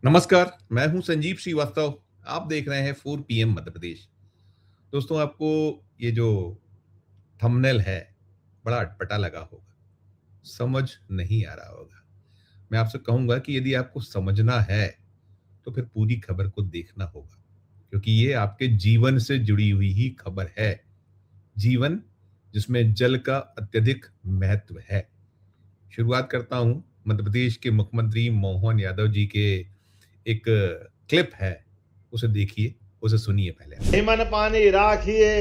नमस्कार, मैं हूं संजीव श्रीवास्तव। आप देख रहे हैं 4 पीएम मध्य प्रदेश। दोस्तों, आपको ये जो थंबनेल है, बड़ा अटपटा लगा होगा, समझ नहीं आ रहा होगा। मैं आपसे कहूंगा कि यदि आपको समझना है, तो फिर पूरी खबर को देखना होगा, क्योंकि ये आपके जीवन से जुड़ी हुई ही खबर है। जीवन जिसमें जल का अत्यधिक महत्व है। शुरुआत करता हूं मध्य प्रदेश के मुख्यमंत्री मोहन यादव जी के एक क्लिप है, उसे देखिए, उसे सुनिए पहले आप। हिमन पानी राखिए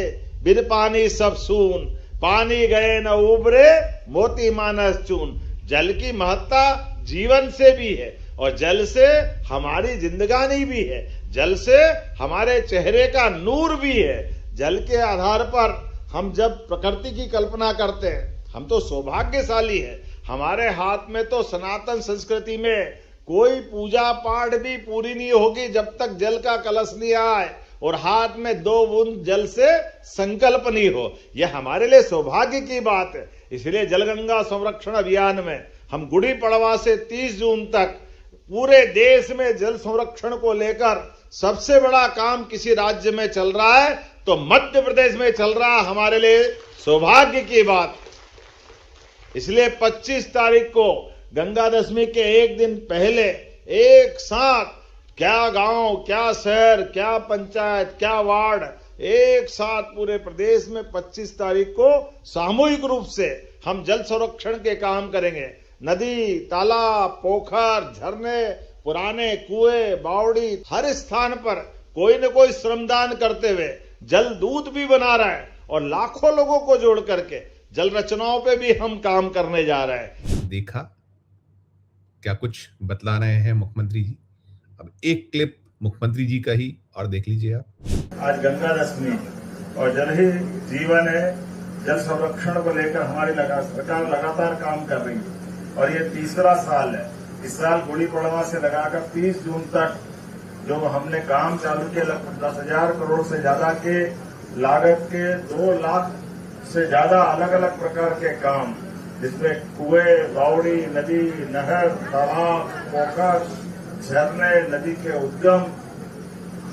बिन पानी सब सून, पानी गए न उबरे मोती मानस चून। जल की महत्ता जीवन से भी है और जल से हमारी जिंदगानी भी है, जल से हमारे चेहरे का नूर भी है। जल के आधार पर हम जब प्रकृति की कल्पना करते हैं, हम तो सौभाग्यशाली है। हमारे हाथ में तो सनातन संस्कृति में कोई पूजा पाठ भी पूरी नहीं होगी जब तक जल का कलश नहीं आए और हाथ में 2 बूंद जल से संकल्प नहीं हो। यह हमारे लिए सौभाग्य की बात है। इसलिए जलगंगा संरक्षण अभियान में हम गुड़ी पड़वा से 30 जून तक पूरे देश में जल संरक्षण को लेकर सबसे बड़ा काम किसी राज्य में चल रहा है तो मध्य प्रदेश में चल रहा है। हमारे लिए सौभाग्य की बात। इसलिए 25 तारीख को गंगा दशमी के एक दिन पहले एक साथ क्या गांव, क्या शहर, क्या पंचायत, क्या वार्ड, एक साथ पूरे प्रदेश में 25 तारीख को सामूहिक रूप से हम जल संरक्षण के काम करेंगे। नदी, तालाब, पोखर, झरने, पुराने कुएं, बावड़ी, हर स्थान पर कोई न कोई श्रमदान करते हुए जल दूत भी बना रहा है और लाखों लोगों को जोड़ करके जल रचनाओं पे भी हम काम करने जा रहे हैं। देखा क्या कुछ बतला रहे हैं मुख्यमंत्री जी। अब एक क्लिप मुख्यमंत्री जी का ही और देख लीजिए आप। आज गंगा दशमी और जल ही जीवन है। जल संरक्षण को लेकर हमारी सरकार लगातार काम कर रही है और ये तीसरा साल है। इस साल गुड़ी पड़वा से लगाकर 30 जून तक जो हमने काम चालू किया, लगभग 10,000 करोड़ से ज्यादा के लागत के 2 लाख से ज्यादा अलग अलग प्रकार के काम, जिसमें कुएं, बावड़ी, नदी, नहर, तालाब, पोखर, झरने, नदी के उद्गम,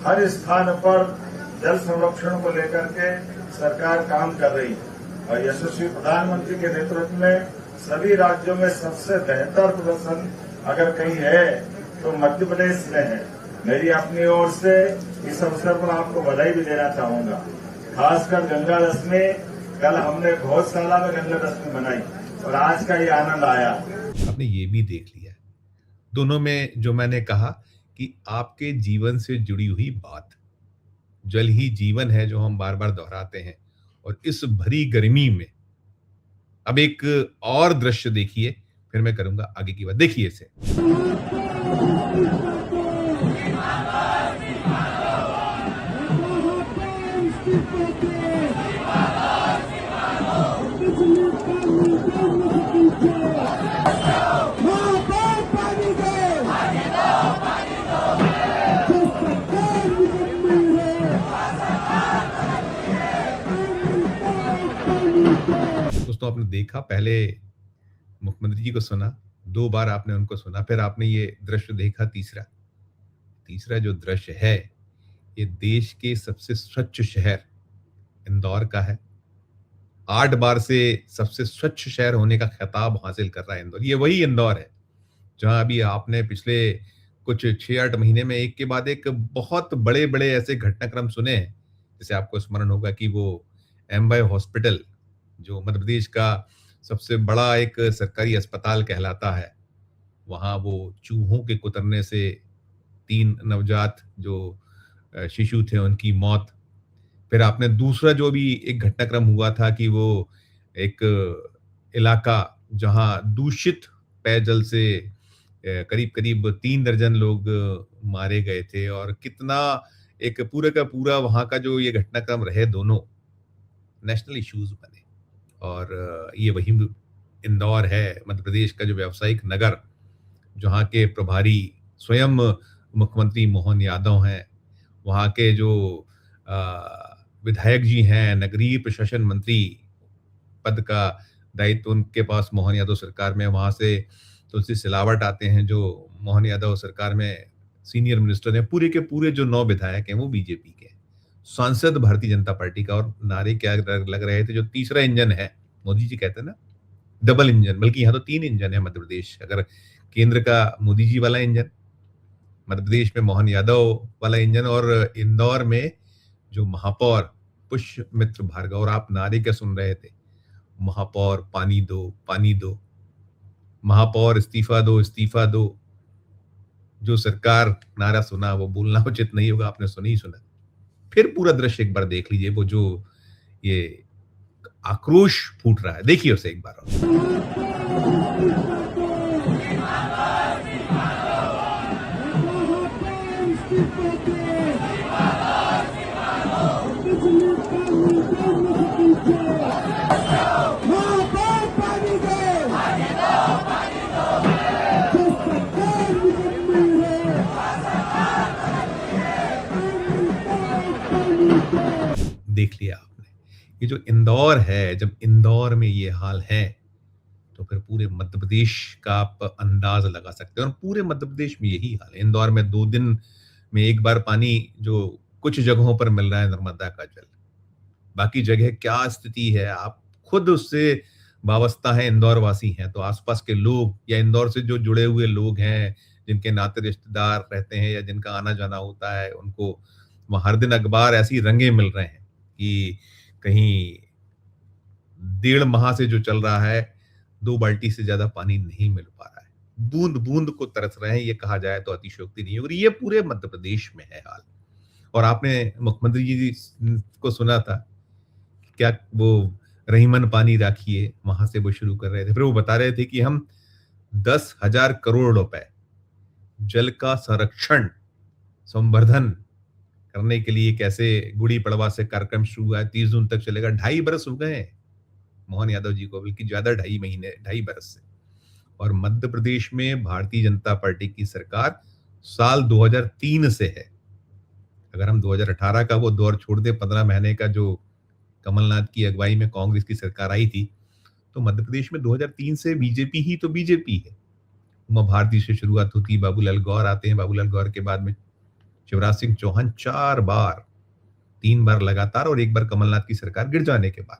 हर स्थान पर जल संरक्षण को लेकर के सरकार काम कर रही है। और यशस्वी प्रधानमंत्री के नेतृत्व में सभी राज्यों में सबसे बेहतर प्रदर्शन अगर कहीं है तो मध्य प्रदेश में है। मेरी अपनी ओर से इस अवसर पर आपको बधाई भी देना चाहूंगा। खासकर गंगा दशमी, कल हमने गौशाला में गंगा दशमी मनाई और आज का ये आनंद आया। आपने ये भी देख लिया, दोनों में जो मैंने कहा कि आपके जीवन से जुड़ी हुई बात, जल ही जीवन है, जो हम बार बार दोहराते हैं। और इस भरी गर्मी में अब एक और दृश्य देखिए, फिर मैं करूंगा आगे की बात। देखिए इसे। दोस्तों, आपने देखा, पहले मुख्यमंत्री जी को सुना, 2 बार आपने उनको सुना, फिर आपने ये दृश्य देखा। तीसरा तीसरा जो दृश्य है, ये देश के सबसे स्वच्छ शहर इंदौर का है। 8 बार से सबसे स्वच्छ शहर होने का खिताब हासिल कर रहा है इंदौर। ये वही इंदौर है जहां अभी आपने पिछले कुछ 6-8 महीने में एक के बाद एक बहुत बड़े बड़े ऐसे घटनाक्रम सुने हैं। जैसे आपको स्मरण होगा कि वो एमवाय हॉस्पिटल, जो मध्य प्रदेश का सबसे बड़ा एक सरकारी अस्पताल कहलाता है, वहां वो चूहों के कुतरने से 3 नवजात जो शिशु थे, उनकी मौत। फिर आपने दूसरा जो भी एक घटनाक्रम हुआ था कि वो एक इलाका जहां दूषित पेयजल से करीब करीब 3 दर्जन लोग मारे गए थे, और कितना एक पूरे का पूरा वहां का जो ये घटनाक्रम रहे, दोनों नेशनल इश्यूज बने। और ये वही इंदौर है, मध्य प्रदेश का जो व्यावसायिक नगर, जहाँ के प्रभारी स्वयं मुख्यमंत्री मोहन यादव हैं। वहाँ के जो विधायक जी हैं, नगरीय प्रशासन मंत्री पद का दायित्व उनके पास मोहन यादव सरकार में, वहाँ से तुलसी सिलावट आते हैं जो मोहन यादव सरकार में सीनियर मिनिस्टर हैं, पूरे के पूरे जो 9 विधायक हैं वो बीजेपी के हैं। सांसद भारतीय जनता पार्टी का, और नारे क्या लग रहे थे, जो तीसरा इंजन है, मोदी जी कहते हैं ना डबल इंजन, बल्कि यहाँ तो 3 इंजन है मध्य प्रदेश। अगर केंद्र का मोदी जी वाला इंजन, मध्य प्रदेश में मोहन यादव वाला इंजन, और इंदौर में जो महापौर पुष्यमित्र भार्गव। और आप नारे क्या सुन रहे थे, महापौर पानी दो, पानी दो, महापौर इस्तीफा दो, इस्तीफा दो। जो सरकार नारा सुना वो बोलना उचित नहीं होगा, आपने सुनी ही सुना। फिर पूरा दृश्य एक बार देख लीजिए, वो जो ये आक्रोश फूट रहा है, देखिए उसे एक बार और। देख लिया आपने, ये जो इंदौर है, जब इंदौर में ये हाल है तो फिर पूरे मध्य प्रदेश का आप अंदाज लगा सकते हैं। और पूरे मध्य प्रदेश में यही हाल है। इंदौर में 2 दिन में एक बार पानी जो कुछ जगहों पर मिल रहा है, नर्मदा का जल, बाकी जगह क्या स्थिति है आप खुद उससे वाबस्ता है, इंदौर वासी हैं, तो आसपास के लोग या इंदौर से जो जुड़े हुए लोग हैं, जिनके नाते रिश्तेदार रहते हैं या जिनका आना जाना होता है, उनको वहां हर दिन अखबार ऐसी रंगे मिल रहे हैं कि कहीं 1.5 माह से जो चल रहा है 2 बाल्टी से ज्यादा पानी नहीं मिल पा रहा है, बूंद बूंद को तरस रहे हैं, ये कहा जाए तो अतिशयोक्ति नहीं होगी। ये पूरे मध्य प्रदेश में है हाल। और आपने मुख्यमंत्री जी को सुना था, क्या वो रहीमन पानी राखिए, वहां से वो शुरू कर रहे थे। फिर वो बता रहे थे कि हम 10,000 करोड़ रुपए जल का संरक्षण संवर्धन करने के लिए कैसे गुड़ी पड़वा से कार्यक्रम शुरू हुआ है, 30 जून तक चलेगा। 2.5 बरस हो गए हैं मोहन यादव जी को, बल्कि ज्यादा, 2.5 महीने, 2.5 बरस से। और मध्य प्रदेश में भारतीय जनता पार्टी की सरकार साल 2003 से है। अगर हम 2018 का वो दौर छोड़ दे, 15 महीने का जो कमलनाथ की अगुवाई में कांग्रेस की सरकार आई थी, तो मध्य प्रदेश में 2003 से बीजेपी ही तो बीजेपी है। उमा भारती से शुरुआत होती, बाबूलाल गौर आते हैं, बाबूलाल गौर के बाद में शिवराज सिंह चौहान 4 बार, 3 बार लगातार, और 1 बार कमलनाथ की सरकार गिर जाने के बाद।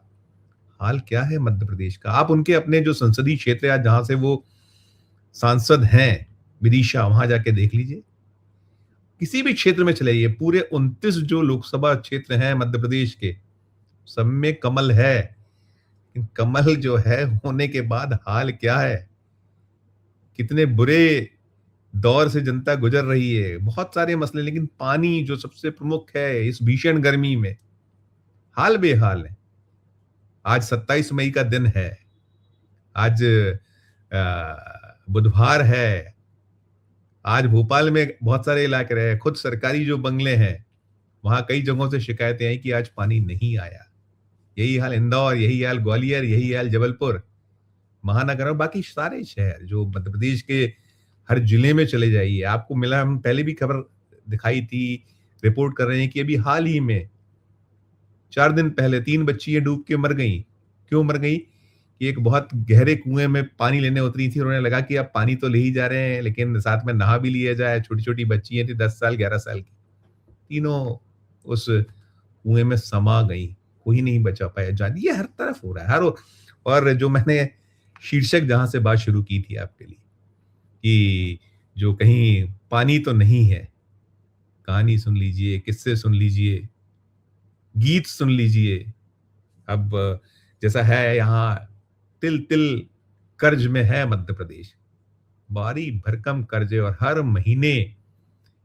हाल क्या है मध्य प्रदेश का, आप उनके अपने जो संसदीय क्षेत्र है जहां से वो सांसद हैं, विदिशा, वहां जाके देख लीजिए। किसी भी क्षेत्र में चले जाइए, पूरे 29 जो लोकसभा क्षेत्र हैं मध्य प्रदेश के, सब में कमल है। कमल जो है होने के बाद हाल क्या है, कितने बुरे दौर से जनता गुजर रही है। बहुत सारे मसले, लेकिन पानी जो सबसे प्रमुख है इस भीषण गर्मी में, हाल बेहाल है। आज 27 मई का दिन है, आज बुधवार है। आज भोपाल में बहुत सारे इलाके रहे, खुद सरकारी जो बंगले हैं वहां कई जगहों से शिकायतें आई कि आज पानी नहीं आया। यही हाल इंदौर, यही हाल ग्वालियर, यही हाल जबलपुर महानगर और बाकी सारे शहर जो मध्य प्रदेश के हर जिले में चले जाइए, आपको मिला। हम पहले भी खबर दिखाई थी, रिपोर्ट कर रहे हैं कि अभी हाल ही में 4 दिन पहले 3 बच्चियां डूब के मर गई। क्यों मर गई? कि एक बहुत गहरे कुएं में पानी लेने उतरी थी, उन्हें लगा कि अब पानी तो ले ही जा रहे हैं, लेकिन साथ में नहा भी लिया जाए। छोटी छोटी बच्चियां थी, 10 साल 11 साल की, तीनों उस कुएं में समा गई, कोई नहीं बचा पाया। जान, ये हर तरफ हो रहा है, हर। और जो मैंने शीर्षक जहां से बात शुरू की थी आपके लिए कि जो कहीं पानी तो नहीं है, कहानी सुन लीजिए, किस्से सुन लीजिए, गीत सुन लीजिए। अब जैसा है यहाँ तिल तिल कर्ज में है मध्य प्रदेश, भारी भरकम कर्ज है, और हर महीने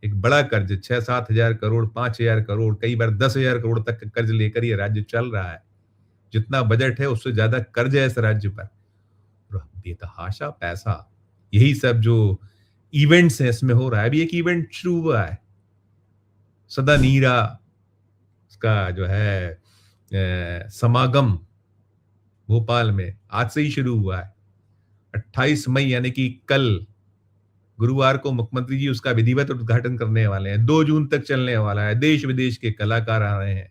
एक बड़ा कर्ज 6-7 हजार करोड़, 5,000 करोड़, कई बार 10,000 करोड़ तक का कर्ज लेकर ये राज्य चल रहा है। जितना बजट है उससे ज्यादा कर्ज है इस राज्य पर, और बेतहाशा पैसा। यही सब जो इवेंट्स हैं इसमें हो रहा है। अभी एक इवेंट शुरू हुआ है, सदा नीरा उसका जो है समागम भोपाल में आज से ही शुरू हुआ है। 28 मई यानी कि कल गुरुवार को मुख्यमंत्री जी उसका विधिवत उद्घाटन करने वाले हैं। 2 जून तक चलने वाला है। देश विदेश के कलाकार आ रहे हैं,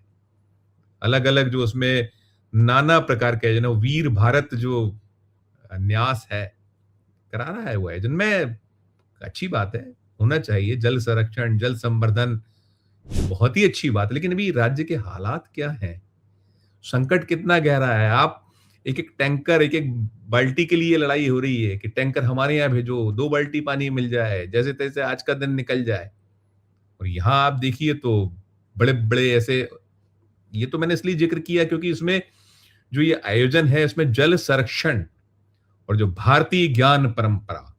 अलग अलग जो उसमें नाना प्रकार के जो वीर भारत जो न्यास है करा रहा है वो है, जिनमें अच्छी बात है। होना चाहिए, जल संरक्षण, जल संवर्धन, बहुत ही अच्छी बात है। लेकिन अभी राज्य के हालात क्या हैं? संकट कितना गहरा है? आप एक-एक टैंकर, एक-एक बाल्टी के लिए लड़ाई हो रही है कि टैंकर हमारे यहाँ भेजो, 2 बाल्टी पानी मिल जाए, जैसे-तैसे आज का दिन निकल जाए। और यहाँ आप देखिए तो बड़े-बड़े ऐसे, ये तो मैंने इसलिए ज़िक्र किया क्योंकि इसमें जो ये आयोजन है, इसमें जल संरक्षण और जो भारतीय ज्ञान परंपरा,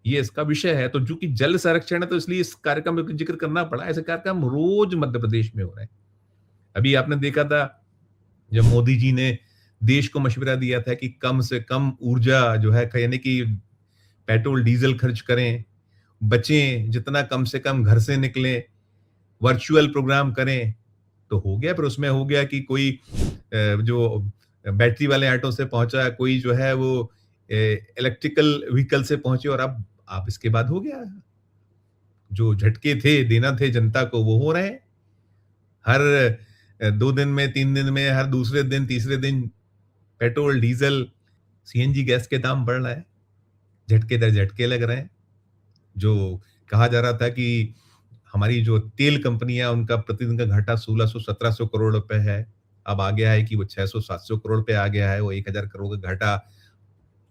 ये इसका विषय है। तो चूँकि जल संरक्षण है, तो इसलिए इस कार्यक्रम का ज़िक्र करना पड़ा। ऐसे कार्यक्रम रोज़ मध्य प्रदेश में हो रहे हैं। अभी आपने देखा था जब मोदी जी ने देश को मशवरा दिया था कि कम से कम ऊर्जा जो है यानी कि पेट्रोल डीजल खर्च करें, बचें, जितना कम से कम घर से निकलें, वर्चुअल प्रोग्राम करें, तो हो गया। फिर उसमें हो गया कि कोई जो बैटरी वाले ऑटो से पहुंचा, कोई जो है वो इलेक्ट्रिकल व्हीकल से पहुंचे, और अब आप इसके बाद हो गया। जो झटके थे देना थे जनता को, वो हो रहे हैं। हर 2 दिन में, 3 दिन में, हर दूसरे दिन, तीसरे दिन पेट्रोल, डीजल, सीएनजी गैस के दाम बढ़ रहा है। झटके दर झटके लग रहे हैं। जो कहा जा रहा था कि हमारी जो तेल कंपनियां, उनका प्रतिदिन का घाटा 1600-1700 करोड़ रुपए है, अब आ गया है कि वो 600-700 करोड़ पे आ गया है। वो 1000 करोड़ का घाटा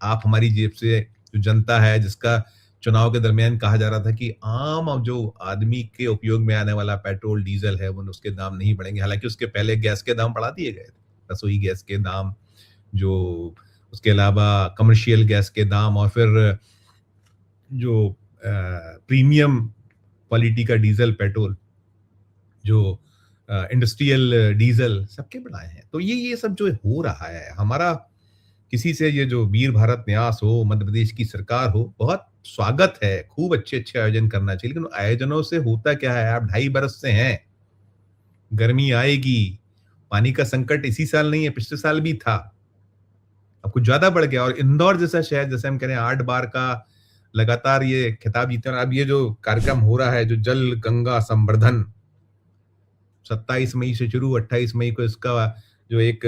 आप हमारी जेब से, जो जनता है, जिसका चुनाव के दरमियान कहा जा रहा था कि आम अब जो आदमी के उपयोग में आने वाला पेट्रोल डीजल है, वो उसके दाम नहीं बढ़ेंगे। हालांकि उसके पहले गैस के दाम बढ़ा दिए गए थे, रसोई गैस के दाम, जो उसके अलावा कमर्शियल गैस के दाम, और फिर जो प्रीमियम क्वालिटी का डीजल पेट्रोल, जो इंडस्ट्रियल डीजल, सबके बढ़ाए हैं। तो ये सब जो हो रहा है, हमारा किसी से ये जो वीर भारत न्यास हो, मध्य प्रदेश की सरकार हो, बहुत स्वागत है, खूब अच्छे-अच्छे आयोजन करना चाहिए। लेकिन आयोजनों से होता क्या है? आप 2.5 बरस से हैं, गर्मी आएगी, पानी का संकट इसी साल नहीं है, पिछले साल भी था, अब कुछ ज्यादा बढ़ गया। और इंदौर जैसा शहर, जैसे हम कह रहे हैं 8 बार का लगातार ये खिताब जीते, और अब ये जो कार्यक्रम हो रहा है, जो जल गंगा संवर्धन, 27 मई से शुरू, 28 मई को इसका जो एक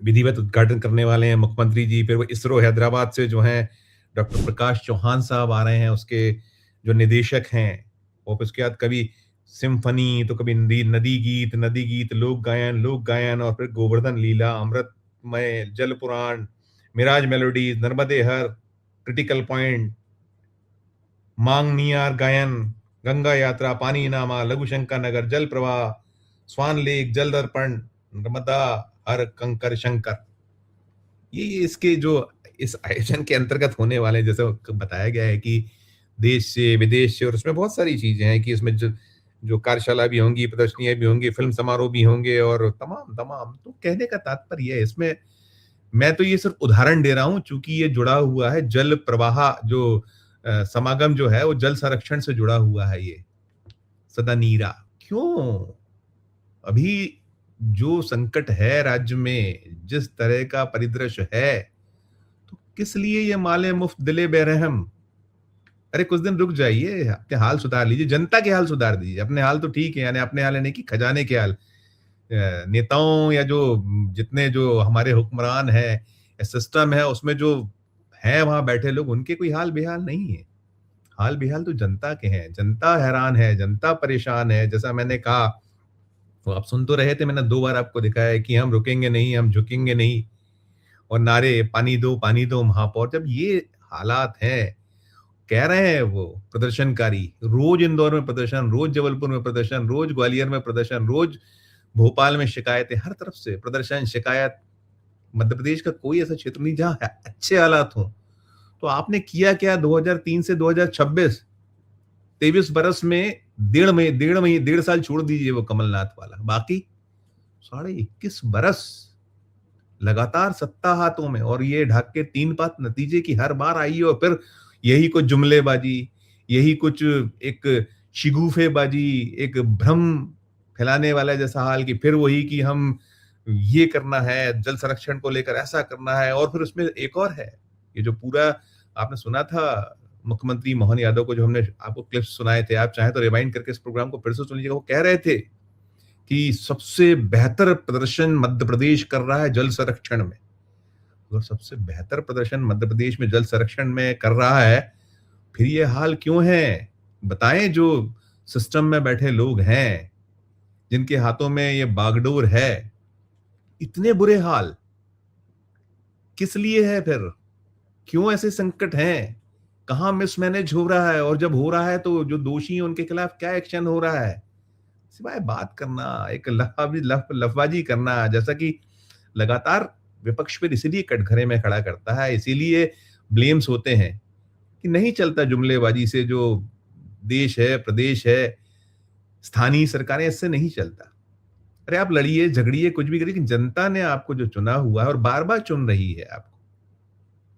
विधिवत उद्घाटन करने वाले हैं मुख्यमंत्री जी। फिर वो इसरो हैदराबाद से जो हैं डॉक्टर प्रकाश चौहान साहब आ रहे हैं, उसके जो निदेशक हैं। और फिर उसके बाद कभी सिम्फनी, तो कभी नदी गीत, लोक गायन, और फिर गोवर्धन लीला, अमृतमय, जल पुराण, मिराज मेलोडीज, नर्मदे हर, क्रिटिकल पॉइंट, मांग नियार गायन, गंगा यात्रा, पानी नामा, लघु शंकर नगर, जल प्रवाह, स्वान लेक, जल दर्पण, नर्मदा हर कंकर शंकर। ये इसके जो इस आयोजन के अंतर्गत होने वाले, जैसे बताया गया है कि देश से, विदेश से, और उसमें बहुत सारी चीजें हैं कि इसमें जो कार्यशाला भी होंगी, प्रदर्शनियां भी होंगी, फिल्म समारोह भी होंगे, और तमाम तमाम। तो कहने का तात्पर्य है, इसमें मैं तो ये सिर्फ उदाहरण दे रहा हूं, चूंकि ये जुड़ा हुआ है जल प्रवाह, जो समागम जो है वो जल संरक्षण से जुड़ा हुआ है। ये सदा नीरा क्यों? अभी जो संकट है राज्य में, जिस तरह का परिदृश्य है, तो किस लिए ये माले मुफ्त दिले बेरहम? अरे कुछ दिन रुक जाइए, अपने हाल सुधार लीजिए, जनता के हाल सुधार दीजिए। अपने हाल तो ठीक है, यानी अपने हाल यानी कि खजाने के हाल। नेताओं या जो जितने जो हमारे हुक्मरान है, सिस्टम है, उसमें जो है वहां बैठे लोग, उनके कोई हाल बेहाल नहीं है। हाल बेहाल तो जनता के हैं। जनता हैरान है, जनता परेशान है। जैसा मैंने कहा, तो आप सुन तो रहे थे, मैंने 2 बार आपको दिखाया है कि हम रुकेंगे नहीं, हम झुकेंगे नहीं, और नारे पानी दो महापौर। जब ये हालात हैं, कह रहे हैं वो प्रदर्शनकारी, रोज इंदौर में प्रदर्शन, रोज जबलपुर में प्रदर्शन, रोज ग्वालियर में प्रदर्शन, रोज भोपाल में शिकायतें, हर तरफ से प्रदर्शन, शिकायत। मध्य प्रदेश का कोई ऐसा क्षेत्र नहीं जहां अच्छे हालात हों। तो आपने किया क्या 2003 से 2026, 23 बरस में, 1.5 साल छोड़ दीजिए वो कमलनाथ वाला, बाकी 21.5 बरस लगातार सत्ता हाथों में, और ये ढाक के 3 बात नतीजे की हर बार आई, और फिर यही कुछ जुमलेबाजी, यही कुछ एक शिगूफेबाजी, एक भ्रम फैलाने वाला जैसा हाल, कि फिर वही कि हम ये करना है, जल संरक्षण को लेकर ऐसा करना है। और फिर उसमें एक और है, ये जो पूरा आपने सुना था मुख्यमंत्री मोहन यादव को, जो हमने आपको क्लिप्स सुनाए थे, आप चाहें तो रिवाइंड करके इस प्रोग्राम को फिर से सुन लीजिएगा। वो कह रहे थे कि सबसे बेहतर प्रदर्शन मध्य प्रदेश कर रहा है जल संरक्षण में। अगर सबसे बेहतर प्रदर्शन मध्य प्रदेश में जल संरक्षण में कर रहा है, फिर ये हाल क्यों है? बताएं। जो सिस्टम में बैठे लोग हैं, जिनके हाथों में ये बागडोर है, इतने बुरे हाल किस लिए है फिर? क्यों ऐसे संकट हैं? कहाँ मिसमैनेज हो रहा है? और जब हो रहा है तो जो दोषी हैं उनके खिलाफ क्या एक्शन हो रहा है? सिवाय बात करना, एक लफबाजी करना, जैसा कि लगातार विपक्ष फिर इसीलिए कटघरे में खड़ा करता है, इसीलिए ब्लेम्स होते हैं कि नहीं चलता जुमलेबाजी से। जो देश है, प्रदेश है, स्थानीय सरकारें, इससे नहीं चलता। अरे आप लड़िए, झगड़िए, कुछ भी करिए, लेकिन जनता ने आपको जो चुना हुआ है और बार-बार चुन रही है आपको।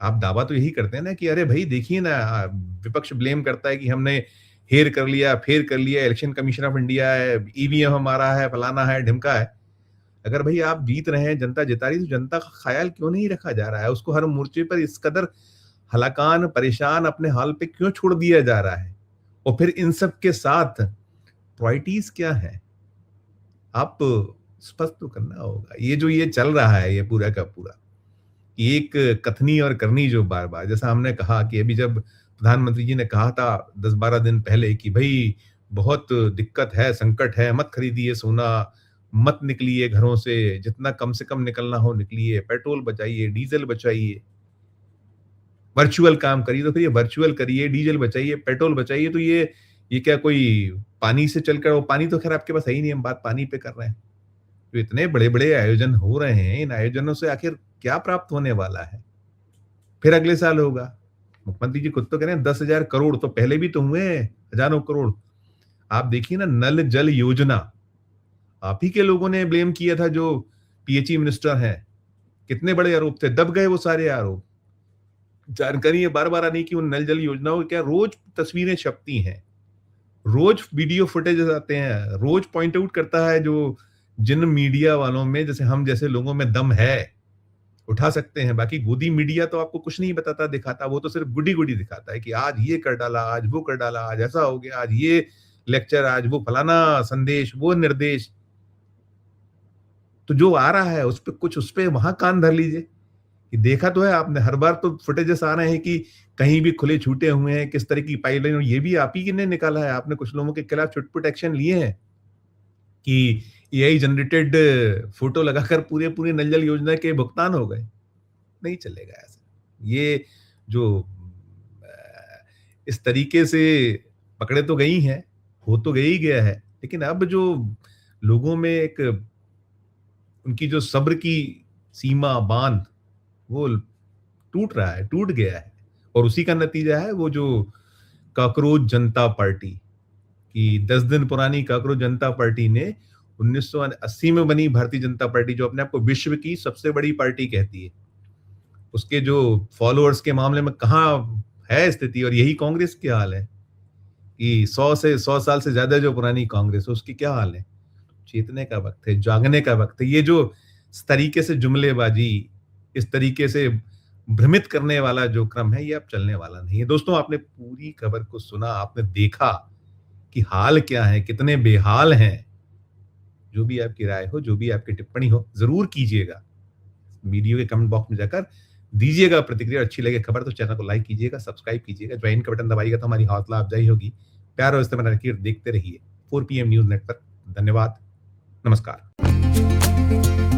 आप दावा तो यही करते हैं ना कि अरे भाई देखिए ना, विपक्ष ब्लेम करता है कि हमने हेर कर लिया, फेर कर लिया, इलेक्शन कमीशन ऑफ इंडिया है, ईवीएम हमारा है, फलाना है, ढिमका है। अगर भाई आप जीत रहे हैं, जनता जिता रही है, तो जनता का ख्याल क्यों नहीं रखा जा रहा है? उसको हर मोर्चे पर इस कदर हलाकान, परेशान, अपने हाल पे क्यों छोड़ दिया जा रहा है? और फिर इन सब के साथ प्रायोरिटीज क्या है? आप स्पष्ट तो करना होगा। ये जो ये चल रहा है, ये पूरा का पूरा, एक कथनी और करनी जो बार-बार, जैसा हमने कहा कि अभी जब प्रधानमंत्री जी ने कहा था 10-12 दिन पहले कि भई बहुत दिक्कत है, संकट है, मत खरीदिए सोना, मत निकलिए घरों से, जितना कम से कम निकलना हो निकलिए, पेट्रोल बचाइए, डीजल बचाइए, वर्चुअल काम करिए। तो फिर ये वर्चुअल करिए, डीजल बचाइए, पेट्रोल बचाइए, तो ये क्या कोई पानी से चलकर, वो पानी तो खैर आपके पास है ही नहीं, हम बात पानी पे कर रहे हैं। तो इतने बड़े-बड़े आयोजन हो रहे हैं, इन आयोजनों से आखिर क्या प्राप्त होने वाला है? फिर अगले साल होगा। मुख्यमंत्री जी खुद तो कह रहे हैं 10,000 करोड़, तो पहले भी तो हुए हैं हजारों करोड़। आप देखिए ना, नल जल योजना, आप ही के लोगों ने ब्लेम किया था, जो पीएचई मिनिस्टर हैं। कितने बड़े आरोप थे, दब गए वो सारे आरोप। जानकारी है बार-बार आने की उन नल जल योजनाओं की, क्या रोज तस्वीरें छपती हैं, रोज वीडियो फुटेजेस आते हैं, रोज पॉइंट आउट करता है जो जिन मीडिया वालों में, जैसे हम जैसे लोगों में दम है, उठा सकते हैं। बाकी गोदी मीडिया तो आपको कुछ नहीं बताता, दिखाता। वो तो सिर्फ गुडी-गुडी दिखाता है कि आज ये कर डाला, आज वो कर डाला, आज ऐसा हो गया, आज ये लेक्चर, आज वो फलाना संदेश, वो निर्देश। तो जो आ रहा है उस पे कुछ, उस पे वहां कान धर लीजिए कि देखा तो है आपने। हर बार तो फुटेजेस आ रहे हैं कि कहीं भी खुले छूटे हुए हैं, किस तरह की पाइपलाइन, और ये भी आप ही ने निकाला है। आपने कुछ लोगों के खिलाफ छुटपुट एक्शन लिए हैं कि एआई जनरेटेड फोटो लगाकर पूरे पूरे नल जल योजना के भुगतान हो गए। नहीं चलेगा ऐसा। ये जो इस तरीके से पकड़े तो गई हैं, हो तो गई गया है, लेकिन अब जो लोगों में एक उनकी जो सब्र की सीमा, बांध, वो टूट रहा है, टूट गया है। और उसी का नतीजा है वो जो कॉकरोच जनता पार्टी की 10 दिन पुरानी कॉकरोच जनता पार्टी ने 1980 में बनी भारतीय जनता पार्टी, जो अपने आप को विश्व की सबसे बड़ी पार्टी कहती है, उसके जो फॉलोअर्स के मामले में कहाँ है स्थिति। और यही कांग्रेस के हाल है कि 100 साल से ज्यादा जो पुरानी कांग्रेस है, उसकी क्या हाल है। चेतने का वक्त है, जागने का वक्त है। ये जो इस तरीके से जुमलेबाजी, इस तरीके से भ्रमित करने वाला जो क्रम है, ये अब चलने वाला नहीं है। दोस्तों, आपने पूरी खबर को सुना, आपने देखा कि हाल क्या है, कितने बेहाल हैं। जो भी आपकी राय हो, जो भी आपकी टिप्पणी हो, जरूर कीजिएगा। वीडियो के कमेंट बॉक्स में जाकर दीजिएगा प्रतिक्रिया। अच्छी लगे खबर तो चैनल को लाइक कीजिएगा, सब्सक्राइब कीजिएगा, ज्वाइन का बटन दबाइएगा तो हमारी हौसला अफजाई होगी। प्यार और इस्तेमाल रखिए, देखते रहिए 4 PM न्यूज नेटवर्क। धन्यवाद, नमस्कार।